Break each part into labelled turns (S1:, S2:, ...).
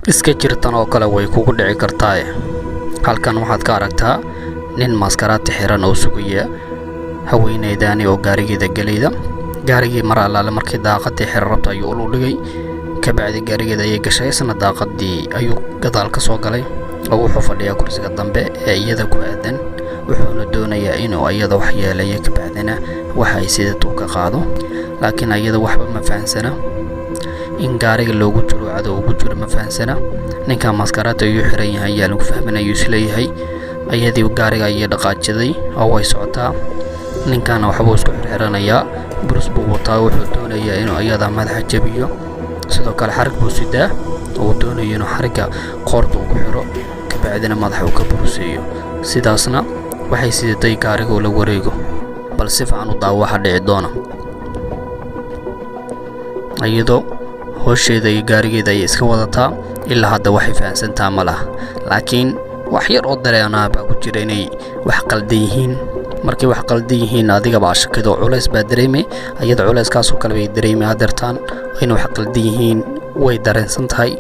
S1: iska jirtan oo kale way kugu dhici kartaa. Halkan waxaad ka aragtaa nin maskaraad xiran oo sugaya haweeneydaani oo gaarigeeda galayda. gaarigii mar allaale markii daaqadii xiran rabta ayuu u dhigay, ka bacdi gaarigeeda ayay gashay, isna daaqadii ayuu gadaal ka soo galay oo wuxuu fadhiyaa kursiga dambe ee iyada ku aadan. wuxuuna doonayaa inuu iyada wax yeelayo, ka bacdina waxa ay sidato ka qaado, laakiin iyada waxba ma fahansana in gaariga loogu jiro cadow ugu jiro ma fahansana. ninka maskaraad ayuu xiran yahay ayaa lagu fahminayo isleeyahay. ayadii gaariga ayay dhaqaajiday oo way socotaa. ninkan waxbuu isku xiranayaa, burus buu wataa, wuxuu doonayaa inuu iyada madaxa jabiyo. sidoo kale xarig buu sidaa oo doonayo inuu xariga qoorta ugu xiro, ka bacdina madaxa uu ka buruseeyo. sidaasna waxay sidatay gaariga la wareego, bal si fiican u daawo waxa dhici doona. iyadoo hooshayda iyo gaarigeeda ay iska wadataa, ilaa hadda waxay fahansantaa ma laha, laakiin wax yar oo dareenaa baa ku jira inay wax qaldan yihiin. markay wax qaldan yihiin adiga baa shakado culays baa dareemay, iyada culayskaas oo kale bay dareemay hadartaan inay wax qaldan yihiin way dareensan tahay,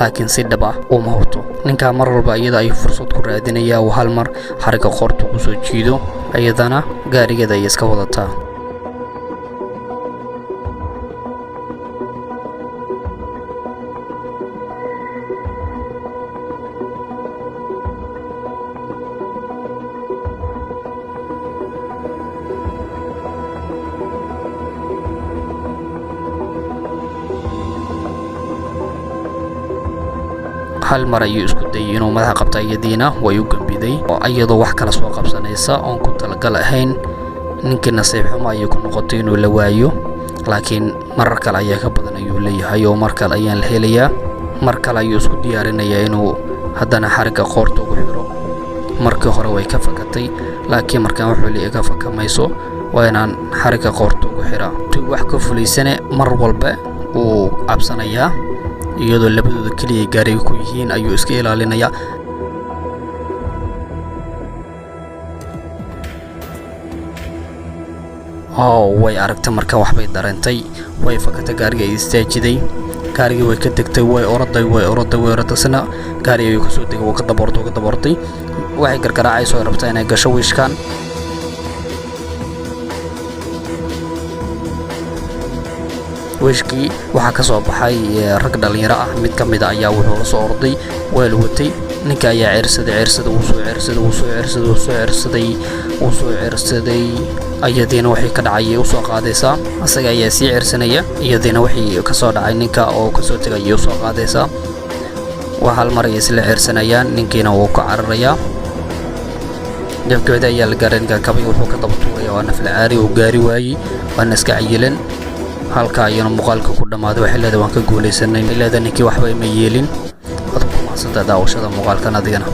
S1: laakiin si dhab ah uma hurto. ninka mar walba iyada ay fursad ku raadinaya oo hal mar xariga qoorta ku soo jiido, iyadana gaarigeeda ay iska wadataa. hal mar ayuu isku dayay inuu madaxa qabta, iyadiina way u gambiday oo iyadoo wax kala soo qabsanaysa oon ku talagal ahayn. ninkii nasiib xumo ayuu ku noqotay inuu la waayo, laakiin marar kale ayaa ka badan ayuu leeyahay oo mar kale ayaan la helayaa. mar kale ayuu isku diyaarinayaa inuu haddana xariga qoorta ugu xiro. markii hore way ka fakatay, laakiin markaan wuxuu leeyahay ka fakamayso, waa inaan xariga qoorta ugu xiraa. wax ka fuliysane mar walba uu cabsanayaa, iyadoo labadooda kaliya gaariga ku yihiin ayuu iska ilaalinayaa. way aragtay marka waxbay dareentay, way fakatay, gaariga ay istaajiday, gaarigii way ka degtay, way orodasna gaariga ayuu kasoo degay, wuu ka daboortay. waxay gargaraacayso rabtaa inay gasho wiishkan. wiishkii waxaa ka soo baxay rag dhalinyaro ah, mid ka mid ah ayaa wuxuu la soo orday, weel watay. ninka ayaa ceersaday, iyadiina waxay ka dhacay u soo qaadaysaa. asaga ayaa sii ceersanaya, iyadiina waxay ka soo dhacay ninka oo ka soo tegay u soo qaadaysaa. waa hal mar ay isla ceersanayaan, ninkiina wuu ka cararayaa. gabgabada ayaa la gaaray, ninka kabay wuxuu ka daba tuuraya, waa nafla caari oo gaari waayey, waana iska cayilan. halka ayana muuqaalka ku dhamaaday. waxay leedahay waan ka guulaysanay, leedahay ninkii waxba ma yeelin. adku maasanta daawashada muuqaalkan adigana.